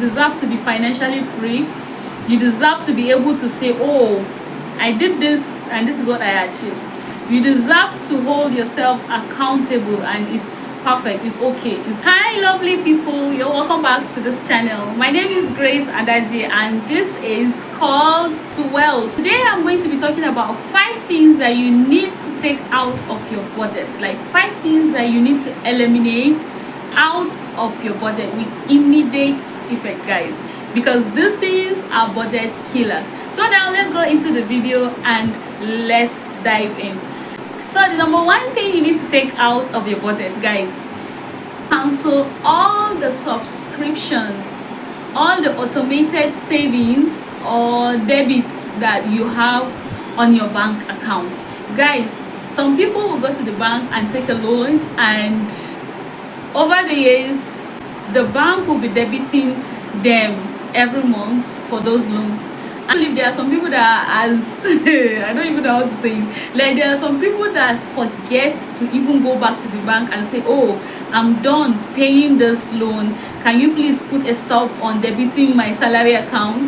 deserve to be financially free. You deserve to be able to say, oh, I did this and this is what I achieved. You deserve to hold yourself accountable, and it's perfect, it's okay. Hi lovely people, you're welcome back to this channel. My name is Grace Adaji and this is called To Wealth. Today I'm going to be talking about 5 things that you need to take out of your budget, like 5 things that you need to eliminate out of your budget with immediate effect, guys, because these things are budget killers. So now let's go into the video and let's dive in. So the number 1 thing you need to take out of your budget, guys, cancel all the subscriptions, all the automated savings or debits that you have on your bank account. Guys, some people will go to the bank and take a loan, and over the years the bank will be debiting them every month for those loans. And there are some people that are as I don't even know how to say it, like there are some people that forget to even go back to the bank and say, oh, I'm done paying this loan, can you please put a stop on debiting my salary account?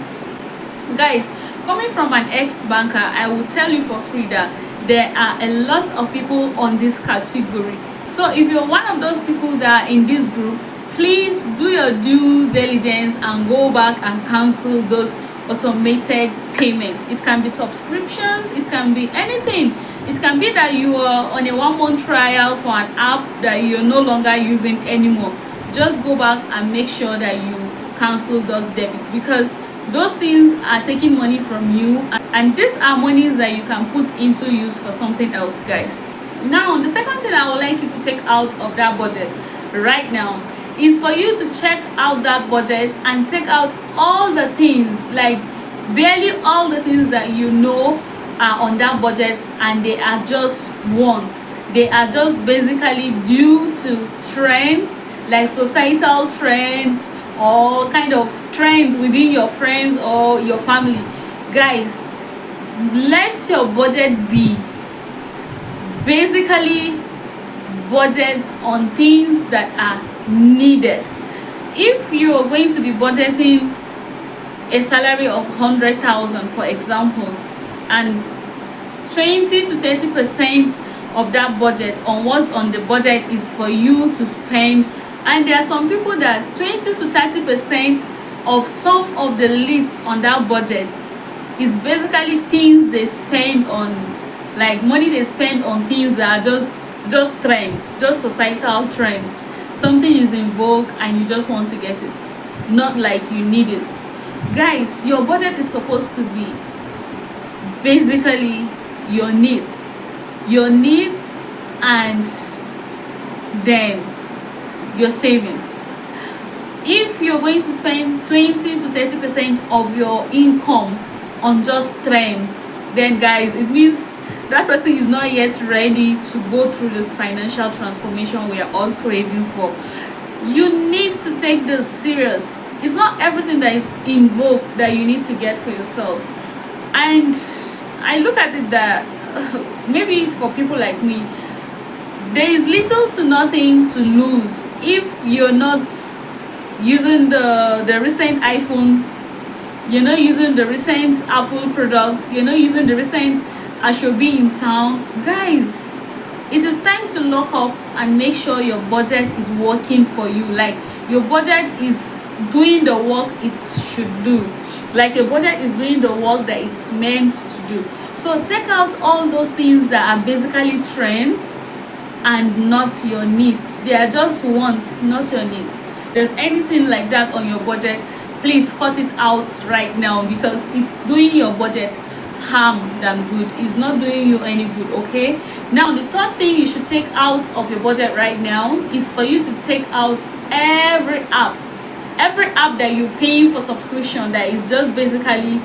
Guys, coming from an ex-banker, I will tell you for free that there are a lot of people on this category. So if you're one of those people that are in this group, please do your due diligence and go back and cancel those automated payments. It can be subscriptions, it can be anything. It can be that you are on a 1-month trial for an app that you're no longer using anymore. Just go back and make sure that you cancel those debits, because those things are taking money from you, and these are monies that you can put into use for something else, guys. Now the second thing I would like you to take out of that budget right now is for you to check out that budget and take out all the things, like barely all the things that you know are on that budget, and they are just wants. They are just basically due to trends, like societal trends or kind of trends within your friends or your family. Guys, let your budget be basically budgets on things that are needed. If you are going to be budgeting a salary of 100,000, for example, and 20 to 30% of that budget on what's on the budget is for you to spend, and there are some people that 20 to 30% of some of the list on that budget is basically things they spend on, like money they spend on things that are just trends, just societal trends. Something is in vogue and you just want to get it, not like you need it. Guys, your budget is supposed to be basically your needs and then your savings. If you're going to spend 20 to 30% of your income on just trends, then guys, it means that person is not yet ready to go through this financial transformation we are all craving for. You need to take this serious. It's not everything that is in vogue that you need to get for yourself. And I look at it that maybe for people like me, there is little to nothing to lose if you're not using the recent iPhone, you're not using the recent Apple products, you're not using the recent I should be in town. Guys, it is time to lock up and make sure your budget is working for you, like your budget is doing the work it should do, like your budget is doing the work that it's meant to do. So take out all those things that are basically trends and not your needs. They are just wants, not your needs. If there's anything like that on your budget, please cut it out right now, because it's doing your budget harm than good. It's not doing you any good. Okay, now the third thing you should take out of your budget right now is for you to take out every app that you're paying for subscription that is just basically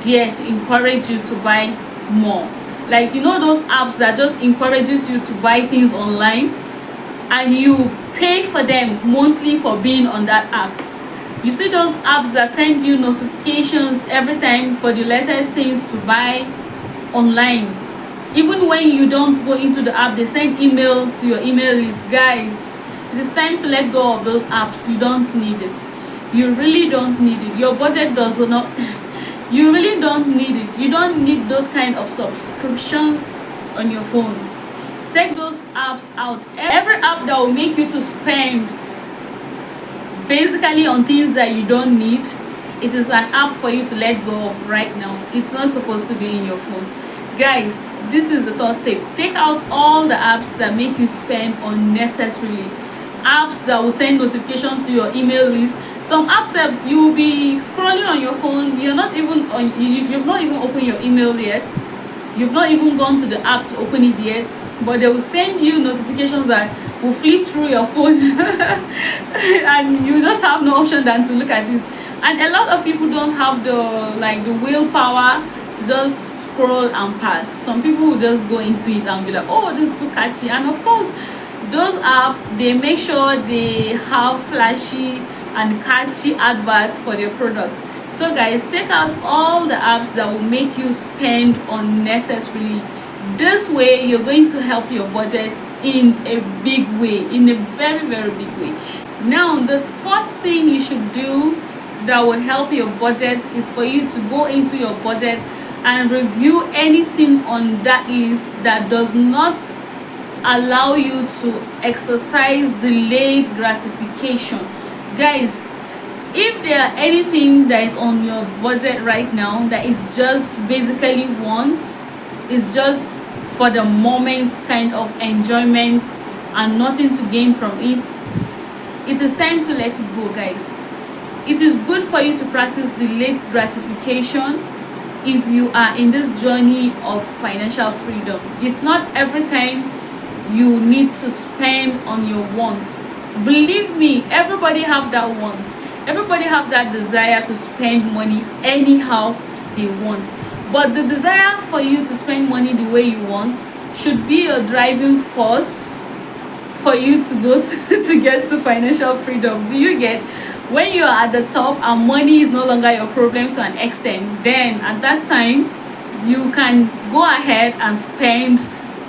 there to encourage you to buy more. Like, you know, those apps that just encourages you to buy things online and you pay for them monthly for being on that app. You see those apps that send you notifications every time for the latest things to buy online. Even when you don't go into the app, they send email to your email list. Guys, it is time to let go of those apps. You don't need it. you really don't need it. Your budget does not you really don't need it. You don't need those kind of subscriptions on your phone. Take those apps out. Every app that will make you to spend basically on things that you don't need, it is an app for you to let go of right now. It's not supposed to be in your phone. Guys, this is the third tip. Take out all the apps that make you spend unnecessarily. Apps that will send notifications to your email list. Some apps that you will be scrolling on your phone, you're not even on you've not even opened your email yet. You've not even gone to the app to open it yet, but they will send you notifications that will flip through your phone and you just have no option than to look at it. And a lot of people don't have the willpower to just scroll and pass. Some people will just go into it and be like, oh, this is too catchy. And of course, those apps, they make sure they have flashy and catchy adverts for their products. So guys, take out all the apps that will make you spend unnecessarily. This way you're going to help your budget in a big way, in a very, very big way. Now, the fourth thing you should do that will help your budget is for you to go into your budget and review anything on that list that does not allow you to exercise delayed gratification. Guys, if there are anything that is on your budget right now that is just basically wants, it's just for the moment kind of enjoyment and nothing to gain from it, it is time to let it go, guys. It is good for you to practice delayed gratification if you are in this journey of financial freedom. It's not every time you need to spend on your wants. Believe me, everybody have that want. Everybody have that desire to spend money anyhow they want. But the desire for you to spend money the way you want should be a driving force for you to go to get to financial freedom. Do you get? When you are at the top and money is no longer your problem to an extent, then at that time you can go ahead and spend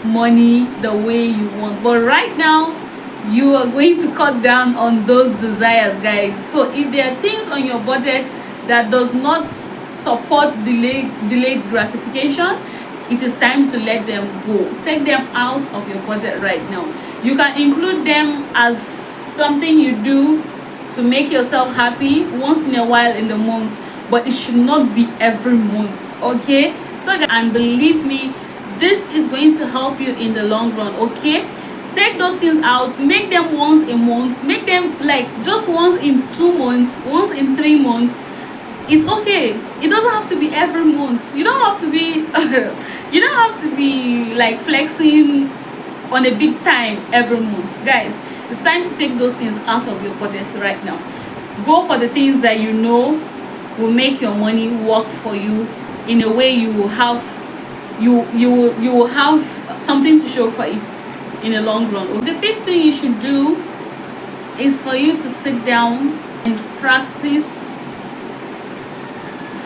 money the way you want. But right now, you are going to cut down on those desires, guys. So if there are things on your budget that does not support delayed gratification, it is time to let them go. Take them out of your budget right now. You can include them as something you do to make yourself happy once in a while in the month, but it should not be every month, okay? So, and believe me, this is going to help you in the long run, okay? Take those things out, make them once a month, make them like just once in 2 months, once in 3 months. It's okay. It doesn't have to be every month. You don't have to be you don't have to be like flexing on a big time every month. Guys, it's time to take those things out of your budget right now. Go for the things that you know will make your money work for you in a way you will have you will have something to show for it in the long run. The fifth thing you should do is for you to sit down and practice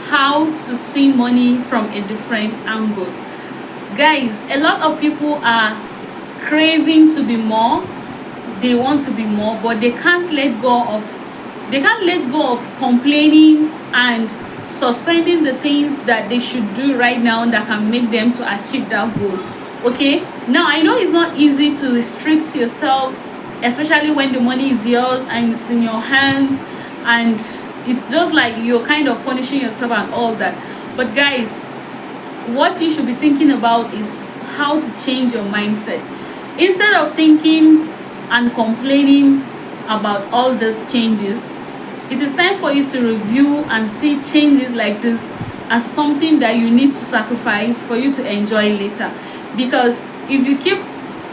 how to see money from a different angle. Guys, a lot of people are craving to be more. They want to be more, but they can't let go of complaining and suspending the things that they should do right now that can make them to achieve that goal. Okay, now I know it's not easy to restrict yourself, especially when the money is yours and it's in your hands, and it's just like you're kind of punishing yourself and all that. But guys, what you should be thinking about is how to change your mindset. Instead of thinking and complaining about all these changes, it is time for you to review and see changes like this as something that you need to sacrifice for you to enjoy later. Because if you keep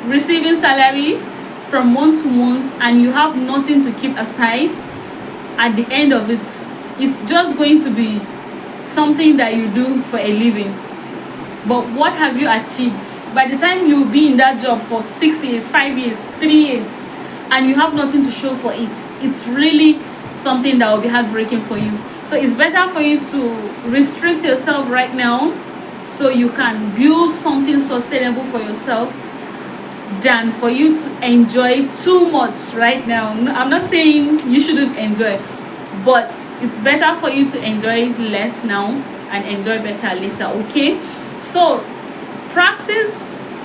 receiving salary from month to month and you have nothing to keep aside, at the end of it, it's just going to be something that you do for a living. But what have you achieved? By the time you'll be in that job for 6 years, 5 years, 3 years, and you have nothing to show for it, it's really something that will be heartbreaking for you. So it's better for you to restrict yourself right now so you can build something sustainable for yourself than for you to enjoy too much right now. I'm not saying you shouldn't enjoy, but it's better for you to enjoy less now and enjoy better later. Okay, so practice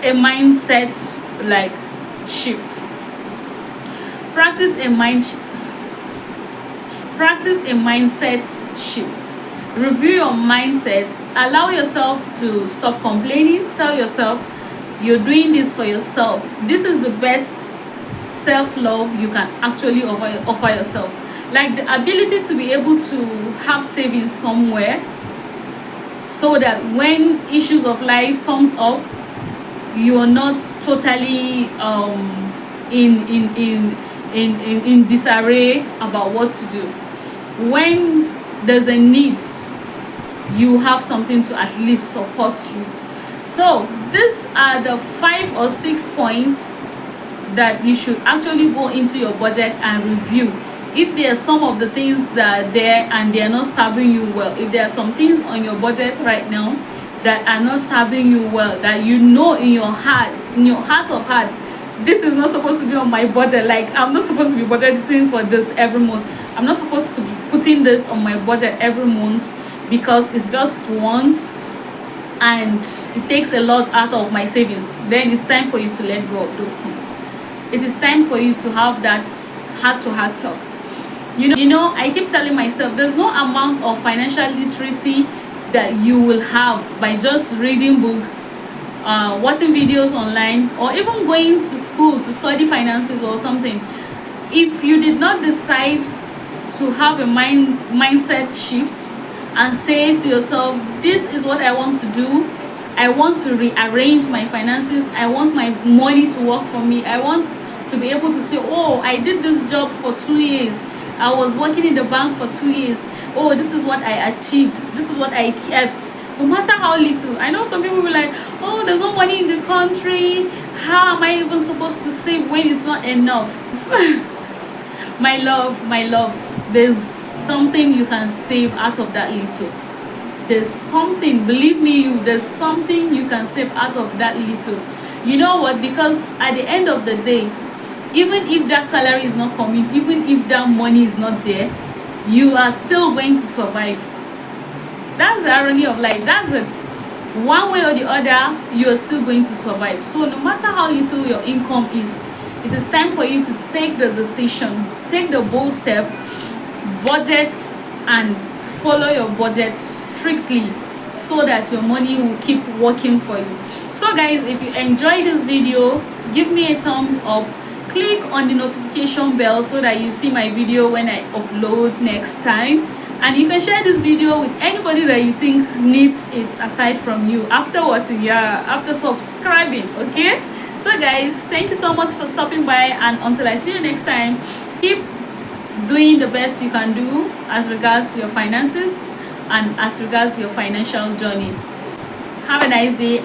a mindset like shift. Practice a mindset shift. Review your mindset. Allow yourself to stop complaining. Tell yourself you're doing this for yourself. This is the best self-love you can actually offer yourself. Like the ability to be able to have savings somewhere, so that when issues of life comes up, you are not totally in disarray about what to do. When there's a need, you have something to at least support you. So these are the 5 or 6 points that you should actually go into your budget and review. If there are some of the things that are there and they are not serving you well, if there are some things on your budget right now that are not serving you well, that you know in your heart of hearts, this is not supposed to be on my budget. Like, I'm not supposed to be budgeting for this every month. I'm not supposed to be putting this on my budget every month because it's just once and it takes a lot out of my savings. Then it's time for you to let go of those things. It is time for you to have that heart-to-heart talk. You know, I keep telling myself there's no amount of financial literacy that you will have by just reading books, watching videos online, or even going to school to study finances or something. If you did not decide to have a mindset shift and say to yourself, this is what I want to do, I want to rearrange my finances, I want my money to work for me, I want to be able to say, oh, I did this job for 2 years, I was working in the bank for 2 years, oh, this is what I achieved, this is what I kept, no matter how little. I know some people will be like, oh, there's no money in the country, how am I even supposed to save when it's not enough? my loves, there's something you can save out of that little. There's something, believe me, there's something you can save out of that little. You know what? Because at the end of the day, even if that salary is not coming, even if that money is not there, you are still going to survive. That's the irony of life. That's it. One way or the other, you are still going to survive. So no matter how little your income is, it is time for you to take the decision, take the bold step, budget, and follow your budget strictly so that your money will keep working for you. So guys, if you enjoyed this video, give me a thumbs up, click on the notification bell so that you see my video when I upload next time, and you can share this video with anybody that you think needs it aside from you after watching, after subscribing. Okay, so guys, thank you so much for stopping by, and until I see you next time, keep doing the best you can do as regards your finances and as regards your financial journey. Have a nice day.